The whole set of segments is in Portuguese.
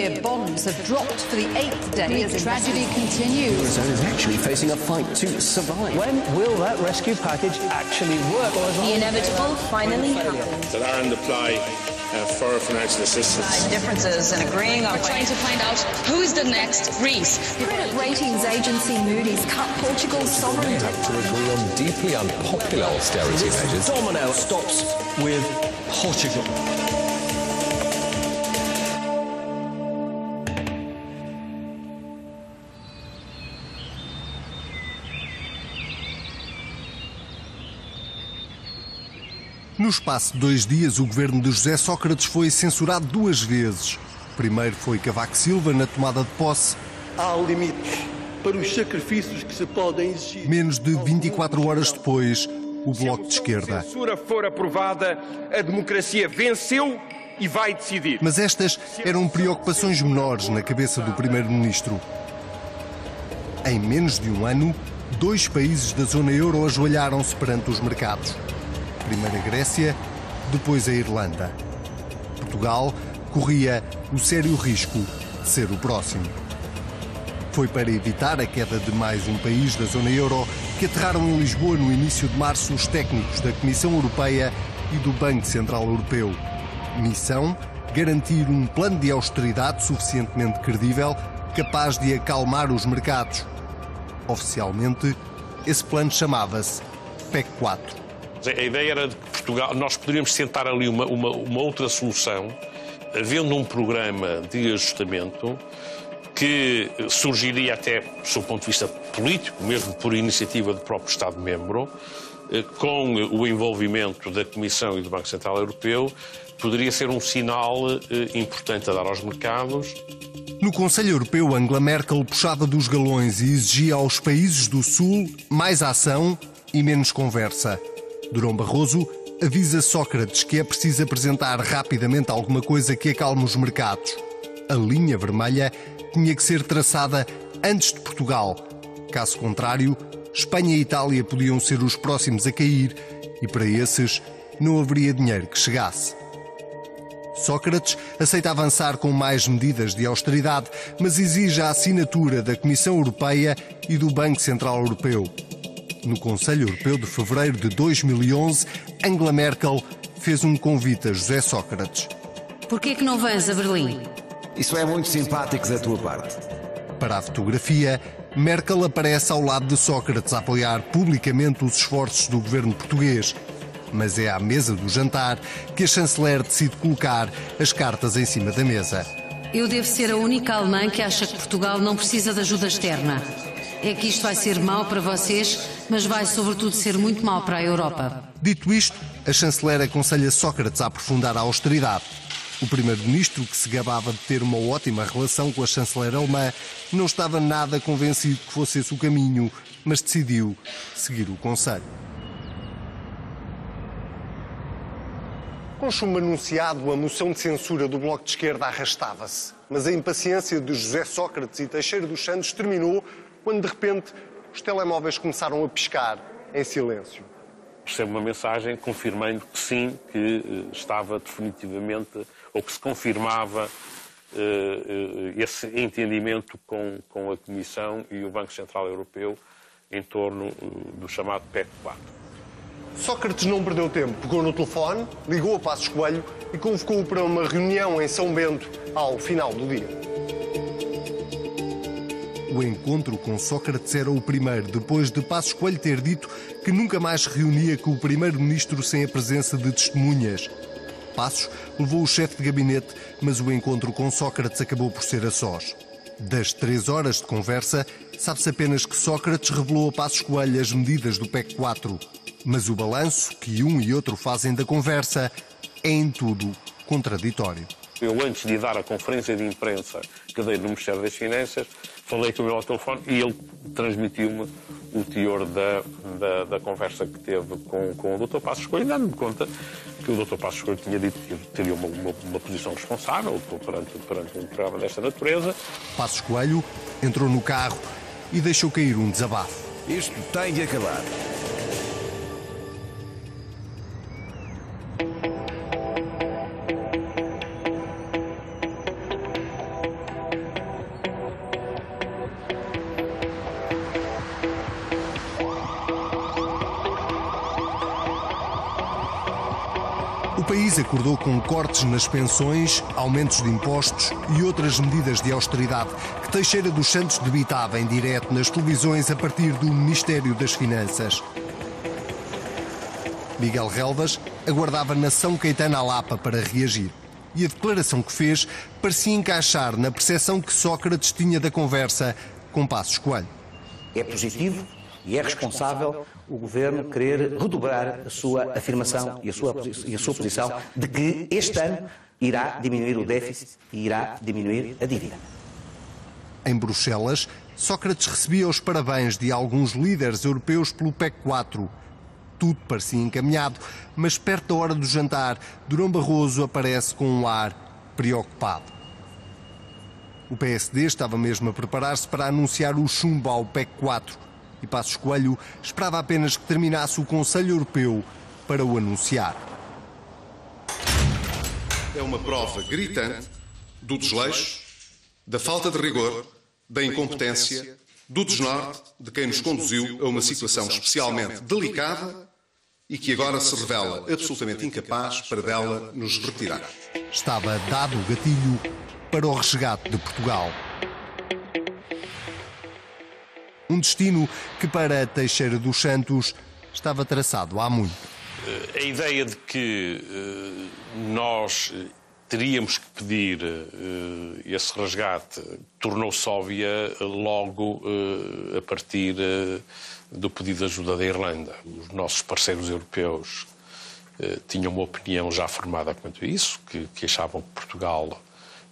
30-year bonds have dropped for the 8th day as tragedy continues. The zone is actually facing a fight to survive. When will that rescue package actually work? The inevitable finally happens. That Ireland apply for financial assistance. Differences in agreeing on trying to find out who's the next Greece. Credit ratings agency Moody's cut Portugal's sovereign debt. To agree on deeply unpopular austerity measures. Domino stops with Portugal. No espaço de 2 dias, o governo de José Sócrates foi censurado 2 vezes. Primeiro foi Cavaco Silva na tomada de posse. Há limites para os sacrifícios que se podem exigir. Menos de 24 horas depois, o Bloco de Esquerda. Se a censura for aprovada, a democracia venceu e vai decidir. Mas estas eram preocupações menores na cabeça do primeiro-ministro. Em menos de um ano, 2 países da zona euro ajoelharam-se perante os mercados. Primeiro a Grécia, depois a Irlanda. Portugal corria o sério risco de ser o próximo. Foi para evitar a queda de mais um país da zona euro que aterraram em Lisboa no início de março os técnicos da Comissão Europeia e do Banco Central Europeu. Missão: garantir um plano de austeridade suficientemente credível, capaz de acalmar os mercados. Oficialmente, esse plano chamava-se PEC 4. A ideia era de que Portugal, nós poderíamos tentar ali uma outra solução, havendo um programa de ajustamento que surgiria até, do seu ponto de vista político, mesmo por iniciativa do próprio Estado-membro, com o envolvimento da Comissão e do Banco Central Europeu, poderia ser um sinal importante a dar aos mercados. No Conselho Europeu, Angela Merkel puxava dos galões e exigia aos países do Sul mais ação e menos conversa. Durão Barroso avisa Sócrates que é preciso apresentar rapidamente alguma coisa que acalme os mercados. A linha vermelha tinha que ser traçada antes de Portugal. Caso contrário, Espanha e Itália podiam ser os próximos a cair e para esses não haveria dinheiro que chegasse. Sócrates aceita avançar com mais medidas de austeridade, mas exige a assinatura da Comissão Europeia e do Banco Central Europeu. No Conselho Europeu de fevereiro de 2011, Angela Merkel fez um convite a José Sócrates. Por que não vens a Berlim? Isso é muito simpático da tua parte. Para a fotografia, Merkel aparece ao lado de Sócrates a apoiar publicamente os esforços do governo português. Mas é à mesa do jantar que a chanceler decide colocar as cartas em cima da mesa. Eu devo ser a única alemã que acha que Portugal não precisa de ajuda externa. É que isto vai ser mau para vocês, mas vai sobretudo ser muito mau para a Europa. Dito isto, a chanceler aconselha Sócrates a aprofundar a austeridade. O primeiro-ministro, que se gabava de ter uma ótima relação com a chanceler alemã, não estava nada convencido que fosse esse o caminho, mas decidiu seguir o conselho. Com chumbo anunciado, a moção de censura do Bloco de Esquerda arrastava-se. Mas a impaciência de José Sócrates e Teixeira dos Santos terminou quando, de repente, os telemóveis começaram a piscar em silêncio. Recebo uma mensagem confirmando que sim, que estava definitivamente, ou que se confirmava esse entendimento com a Comissão e o Banco Central Europeu em torno do chamado PEC 4. Sócrates não perdeu tempo, pegou no telefone, ligou a Passos Coelho e convocou-o para uma reunião em São Bento ao final do dia. O encontro com Sócrates era o primeiro, depois de Passos Coelho ter dito que nunca mais se reunia com o primeiro-ministro sem a presença de testemunhas. Passos levou o chefe de gabinete, mas o encontro com Sócrates acabou por ser a sós. Das 3 horas de conversa, sabe-se apenas que Sócrates revelou a Passos Coelho as medidas do PEC 4. Mas o balanço que um e outro fazem da conversa é em tudo contraditório. Eu, antes de dar a conferência de imprensa que dei no Ministério das Finanças, falei com ele ao telefone e ele transmitiu-me o teor da conversa que teve com o Dr. Passos Coelho, dando-me conta que o Dr. Passos Coelho tinha dito que teria uma posição responsável perante um programa desta natureza. Passos Coelho entrou no carro e deixou cair um desabafo. Isto tem de acabar. O país acordou com cortes nas pensões, aumentos de impostos e outras medidas de austeridade que Teixeira dos Santos debitava em direto nas televisões a partir do Ministério das Finanças. Miguel Relvas aguardava na São Caetano à Lapa para reagir. E a declaração que fez parecia encaixar na percepção que Sócrates tinha da conversa com Passos Coelho. É positivo e é responsável o Governo querer redobrar a sua afirmação e a sua posição de que este ano irá diminuir o déficit e irá diminuir a dívida. Em Bruxelas, Sócrates recebia os parabéns de alguns líderes europeus pelo PEC 4. Tudo parecia encaminhado, mas perto da hora do jantar, Durão Barroso aparece com um ar preocupado. O PSD estava mesmo a preparar-se para anunciar o chumbo ao PEC 4 e Passos Coelho esperava apenas que terminasse o Conselho Europeu para o anunciar. É uma prova gritante do desleixo, da falta de rigor, da incompetência, do desnorte de quem nos conduziu a uma situação especialmente delicada e que agora se revela absolutamente incapaz para dela nos retirar. Estava dado o gatilho para o resgate de Portugal. Um destino que para Teixeira dos Santos estava traçado há muito. A ideia de que nós teríamos que pedir esse resgate tornou-se óbvia logo a partir do pedido de ajuda da Irlanda. Os nossos parceiros europeus tinham uma opinião já formada quanto a isso, que achavam que Portugal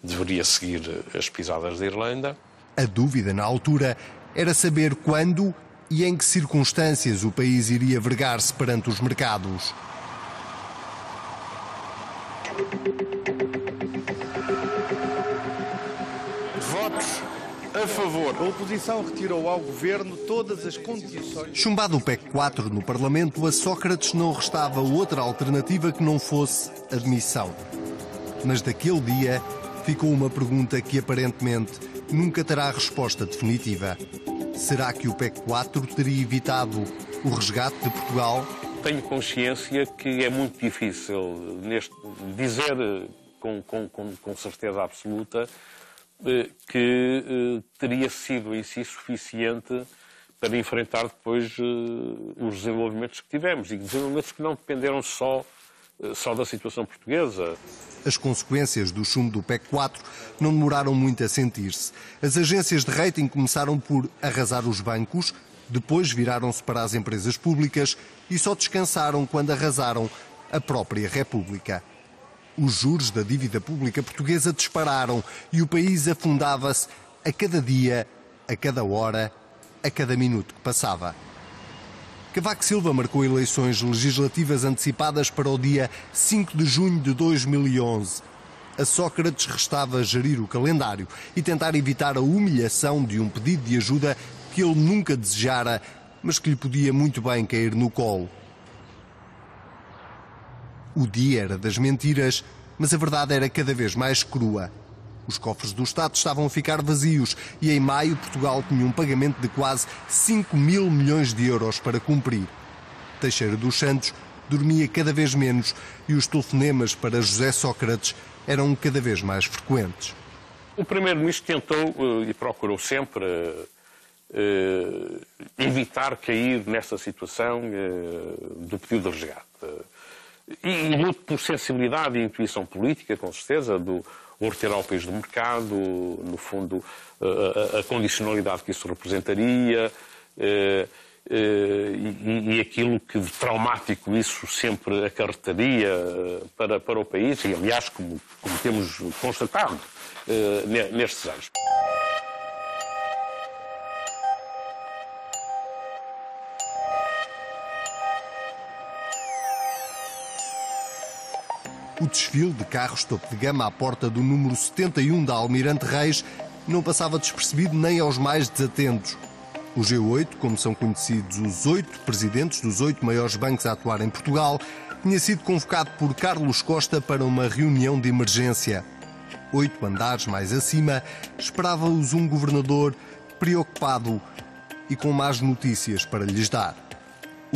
deveria seguir as pisadas da Irlanda. A dúvida na altura era saber quando e em que circunstâncias o país iria vergar-se perante os mercados. Votos a favor. A oposição retirou ao Governo todas as condições. Chumbado o PEC 4 no Parlamento, a Sócrates não restava outra alternativa que não fosse admissão. Mas daquele dia ficou uma pergunta que aparentemente nunca terá resposta definitiva. Será que o PEC 4 teria evitado o resgate de Portugal? Tenho consciência que é muito difícil dizer com certeza absoluta que teria sido em si suficiente para enfrentar depois os desenvolvimentos que tivemos e desenvolvimentos que não dependeram só da situação portuguesa. As consequências do chumbo do PEC 4 não demoraram muito a sentir-se. As agências de rating começaram por arrasar os bancos, depois viraram-se para as empresas públicas e só descansaram quando arrasaram a própria República. Os juros da dívida pública portuguesa dispararam e o país afundava-se a cada dia, a cada hora, a cada minuto que passava. Cavaco Silva marcou eleições legislativas antecipadas para o dia 5 de junho de 2011. A Sócrates restava gerir o calendário e tentar evitar a humilhação de um pedido de ajuda que ele nunca desejara, mas que lhe podia muito bem cair no colo. O dia era das mentiras, mas a verdade era cada vez mais crua. Os cofres do Estado estavam a ficar vazios e em maio Portugal tinha um pagamento de quase 5 mil milhões de euros para cumprir. Teixeira dos Santos dormia cada vez menos e os telefonemas para José Sócrates eram cada vez mais frequentes. O Primeiro-Ministro tentou e procurou sempre evitar cair nessa situação do pedido de resgate. E muito por sensibilidade e intuição política, com certeza, do retirar o país do mercado, no fundo, a condicionalidade que isso representaria e aquilo que de traumático isso sempre acarretaria para o país, e aliás, como temos constatado nestes anos. O desfile de carros topo de gama à porta do número 71 da Almirante Reis não passava despercebido nem aos mais desatentos. O G8, como são conhecidos os 8 presidentes dos 8 maiores bancos a atuar em Portugal, tinha sido convocado por Carlos Costa para uma reunião de emergência. 8 andares mais acima, esperava-os um governador preocupado e com más notícias para lhes dar.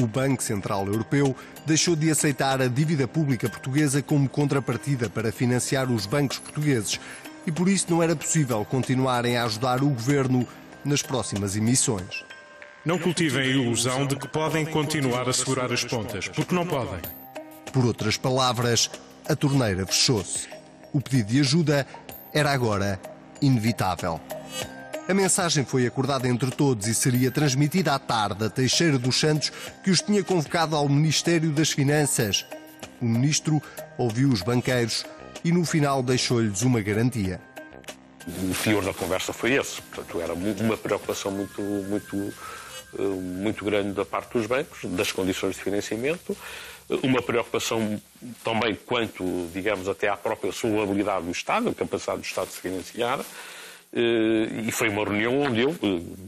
O Banco Central Europeu deixou de aceitar a dívida pública portuguesa como contrapartida para financiar os bancos portugueses e por isso não era possível continuarem a ajudar o governo nas próximas emissões. Não cultivem a ilusão de que podem continuar a segurar as pontas, porque não podem. Por outras palavras, a torneira fechou-se. O pedido de ajuda era agora inevitável. A mensagem foi acordada entre todos e seria transmitida à tarde a Teixeira dos Santos, que os tinha convocado ao Ministério das Finanças. O ministro ouviu os banqueiros e no final deixou-lhes uma garantia. O fior da conversa foi esse. Portanto, era uma preocupação muito grande da parte dos bancos, das condições de financiamento, uma preocupação também quanto, digamos, até à própria solvabilidade do Estado, a capacidade do Estado de se financiar. E foi uma reunião onde eu,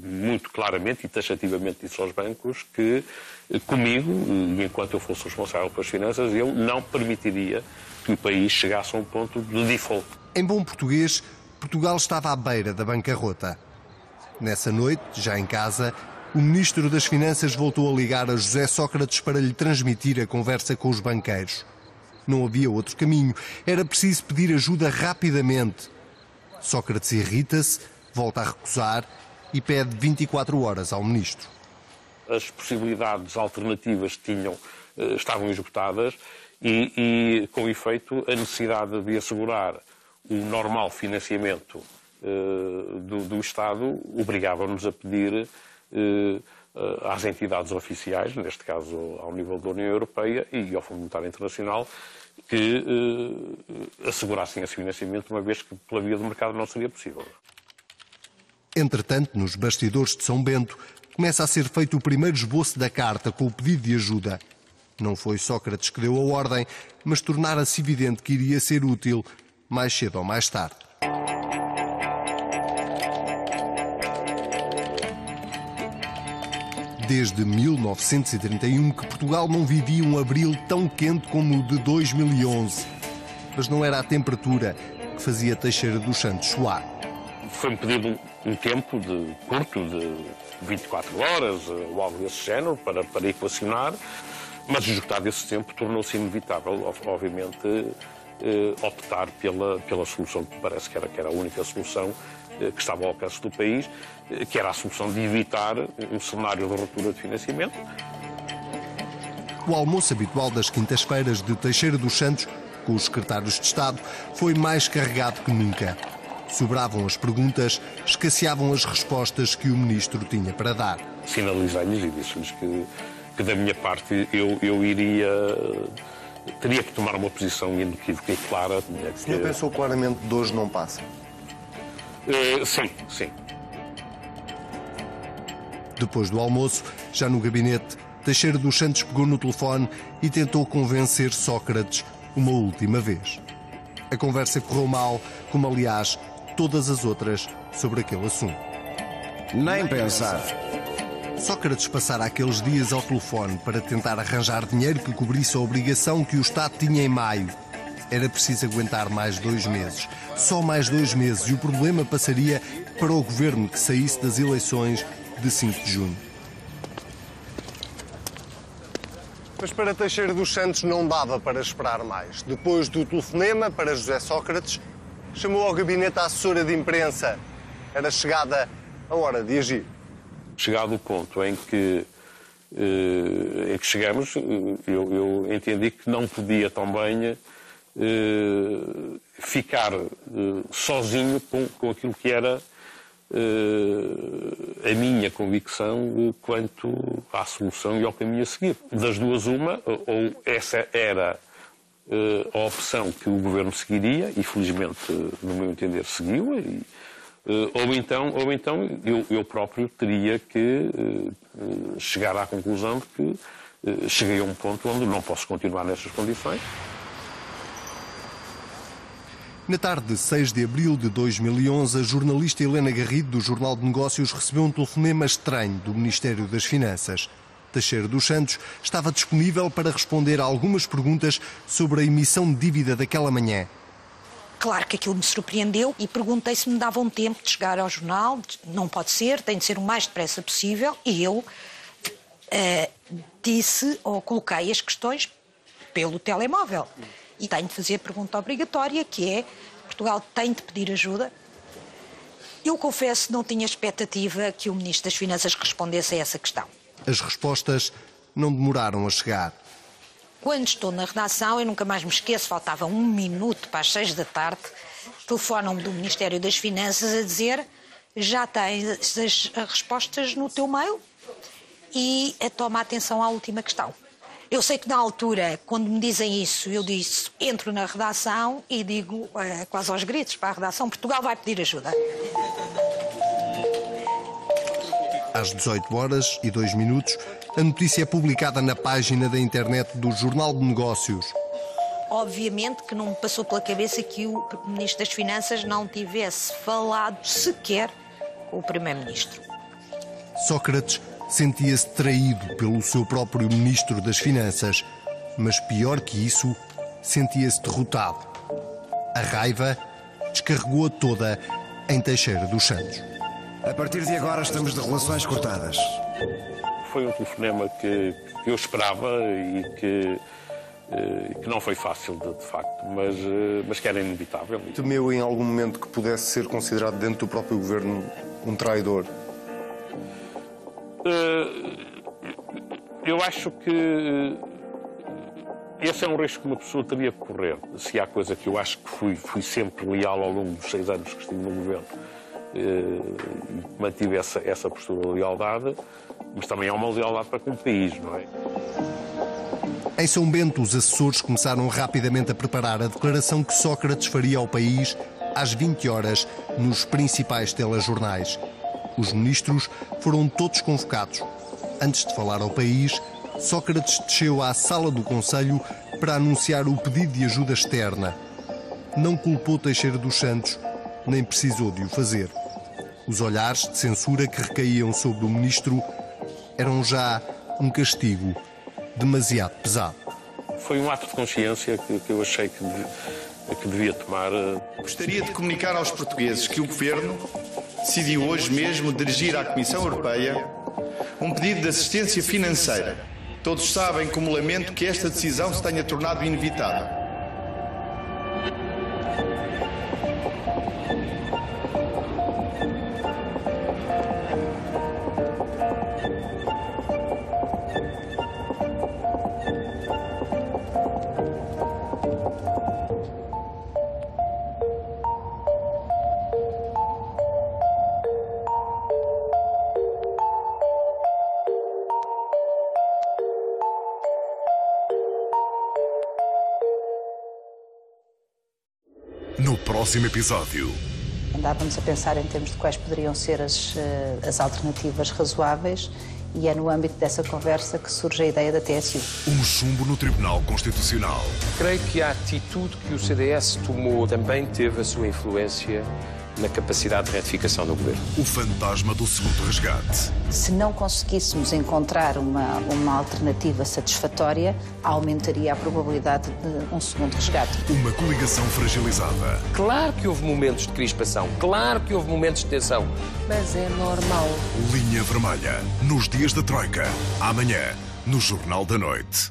muito claramente e taxativamente, disse aos bancos que, comigo, enquanto eu fosse responsável pelas finanças, eu não permitiria que o país chegasse a um ponto de default. Em bom português, Portugal estava à beira da bancarrota. Nessa noite, já em casa, o Ministro das Finanças voltou a ligar a José Sócrates para lhe transmitir a conversa com os banqueiros. Não havia outro caminho. Era preciso pedir ajuda rapidamente. Sócrates irrita-se, volta a recusar e pede 24 horas ao Ministro. As possibilidades alternativas estavam esgotadas e, com efeito, a necessidade de assegurar o normal financiamento do Estado obrigava-nos a pedir às entidades oficiais, neste caso ao nível da União Europeia e ao Fundo Monetário Internacional, que assegurassem esse financiamento, uma vez que pela via do mercado não seria possível. Entretanto, nos bastidores de São Bento, começa a ser feito o primeiro esboço da carta com o pedido de ajuda. Não foi Sócrates que deu a ordem, mas tornara-se evidente que iria ser útil mais cedo ou mais tarde. Desde 1931 que Portugal não vivia um abril tão quente como o de 2011. Mas não era a temperatura que fazia Teixeira dos Santos suar. Foi-me pedido um tempo curto, de 24 horas, ou algo desse género, para equacionar, mas esgotado esse tempo tornou-se inevitável, obviamente, optar pela solução que parece que era a única solução que estava ao alcance do país, que era a solução de evitar um cenário de ruptura de financiamento. O almoço habitual das quintas-feiras de Teixeira dos Santos, com os secretários de Estado, foi mais carregado que nunca. Sobravam as perguntas, escasseavam as respostas que o ministro tinha para dar. Sinalizei-lhes e disse-lhes que da minha parte eu teria que tomar uma posição inequívoca e clara. O senhor pensou claramente de hoje não passa? Sim. Depois do almoço, já no gabinete, Teixeira dos Santos pegou no telefone e tentou convencer Sócrates uma última vez. A conversa correu mal, como aliás todas as outras sobre aquele assunto. Nem pensar. Sócrates passara aqueles dias ao telefone para tentar arranjar dinheiro que cobrisse a obrigação que o Estado tinha em maio. Era preciso aguentar mais 2 meses. Só mais 2 meses e o problema passaria para o governo que saísse das eleições de 5 de junho. Mas para Teixeira dos Santos não dava para esperar mais. Depois do telefonema para José Sócrates, chamou ao gabinete a assessora de imprensa. Era chegada a hora de agir. Chegado o ponto em que chegamos, eu entendi que não podia também ficar sozinho com aquilo que era a minha convicção quanto à solução e ao caminho a seguir. Das duas, uma, ou essa era a opção que o governo seguiria, e felizmente, no meu entender, seguiu, ou então eu próprio teria que chegar à conclusão de que cheguei a um ponto onde não posso continuar nessas condições. Na tarde de 6 de abril de 2011, a jornalista Helena Garrido, do Jornal de Negócios, recebeu um telefonema estranho do Ministério das Finanças. Teixeira dos Santos estava disponível para responder a algumas perguntas sobre a emissão de dívida daquela manhã. Claro que aquilo me surpreendeu e perguntei se me davam tempo de chegar ao jornal. Não pode ser, tem de ser o mais depressa possível. E eu disse ou coloquei as questões pelo telemóvel. E tenho de fazer a pergunta obrigatória, que é: Portugal tem de pedir ajuda? Eu confesso que não tinha expectativa que o Ministro das Finanças respondesse a essa questão. As respostas não demoraram a chegar. Quando estou na redação, eu nunca mais me esqueço, faltava 1 minuto para as 6 da tarde, telefonam-me do Ministério das Finanças a dizer: já tens as respostas no teu mail e toma atenção à última questão. Eu sei que na altura, quando me dizem isso, eu disse, entro na redação e digo quase aos gritos para a redação: Portugal vai pedir ajuda. Às 18h02, a notícia é publicada na página da internet do Jornal de Negócios. Obviamente que não me passou pela cabeça que o Ministro das Finanças não tivesse falado sequer com o Primeiro-Ministro. Sócrates sentia-se traído pelo seu próprio Ministro das Finanças, mas pior que isso, sentia-se derrotado. A raiva descarregou-a toda em Teixeira dos Santos. A partir de agora estamos de relações cortadas. Foi um telefonema que eu esperava e que não foi fácil, de facto, mas que era inevitável. Temeu em algum momento que pudesse ser considerado dentro do próprio governo um traidor? Eu acho que esse é um risco que uma pessoa teria que correr. Se há coisa que eu acho que fui sempre leal ao longo dos 6 anos que estive no governo, e mantive essa postura de lealdade, mas também há uma lealdade para com o país, não é? Em São Bento, os assessores começaram rapidamente a preparar a declaração que Sócrates faria ao país às 20 horas nos principais telejornais. Os ministros foram todos convocados. Antes de falar ao país, Sócrates desceu à sala do Conselho para anunciar o pedido de ajuda externa. Não culpou Teixeira dos Santos, nem precisou de o fazer. Os olhares de censura que recaíam sobre o ministro eram já um castigo demasiado pesado. Foi um ato de consciência que eu achei que devia tomar. Gostaria de comunicar aos portugueses que o Governo decidiu hoje mesmo dirigir à Comissão Europeia um pedido de assistência financeira. Todos sabem como lamento que esta decisão se tenha tornado inevitável. No próximo episódio. Andávamos a pensar em termos de quais poderiam ser as alternativas razoáveis e é no âmbito dessa conversa que surge a ideia da TSU. Um chumbo no Tribunal Constitucional. Creio que a atitude que o CDS tomou também teve a sua influência na capacidade de retificação do governo. O fantasma do segundo resgate. Se não conseguíssemos encontrar uma alternativa satisfatória, aumentaria a probabilidade de um segundo resgate. Uma coligação fragilizada. Claro que houve momentos de crispação, claro que houve momentos de tensão, mas é normal. Linha Vermelha, nos dias da Troika. Amanhã, no Jornal da Noite.